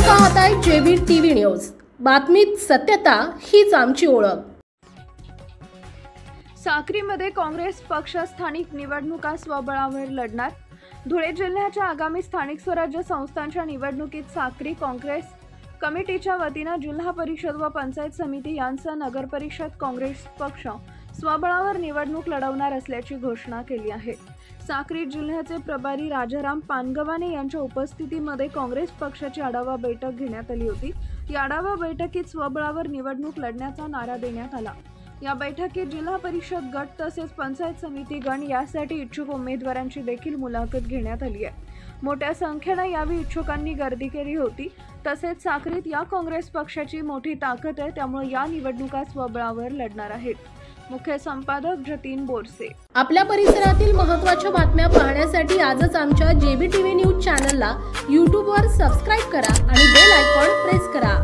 पाहताय JB TV news. बातमीत सत्यता हीच आमची ओळख। साक्रीमध्ये काँग्रेस पक्ष स्थानिक निवडणुका स्वबळावर लढणार। धुळे जिल्ह्याच्या आगामी स्थानिक स्वराज्य संस्थांच्या निवडणुकीत साक्री काँग्रेस कमिटीच्या वतीने जिल्हा परिषद व पंचायत समिती यांसह नगर परिषद काँग्रेस पक्ष स्वबळावर निवडणूक लढवणार असल्याची घोषणा केली आहे। साक्री जिल्ह्याचे प्रभारी राजाराम पानगवाने यांच्या उपस्थितीमध्ये काँग्रेस पक्षाची आढावा बैठक घेण्यात आली होती। या आढावा बैठकीत स्वबळावर निवडणूक लढण्याचा नारा देण्यात आला। या बैठकीत जिल्हा परिषद गट तसेच पंचायत समिती गण यासाठी इच्छुक उमेदवारांची देखील मुलाखत घेण्यात आली आहे। मोठ्या संख्येने यावेळी इच्छुकांनी गर्दी केली होती। तसेच साक्रीत या काँग्रेस पक्षाची मोठी ताकद आहे, त्यामुळे या निवडणुका स्वबळावर लढणार आहेत। मुख्य संपादक जतीन बोरसे। आपल्या परिसरातील महत्त्वाच्या बातम्या पाहण्यासाठी आजच आमच्या जेबी टीव्ही न्यूज चॅनलला YouTube वर सबस्क्राइब करा आणि बेल आयकॉन प्रेस करा।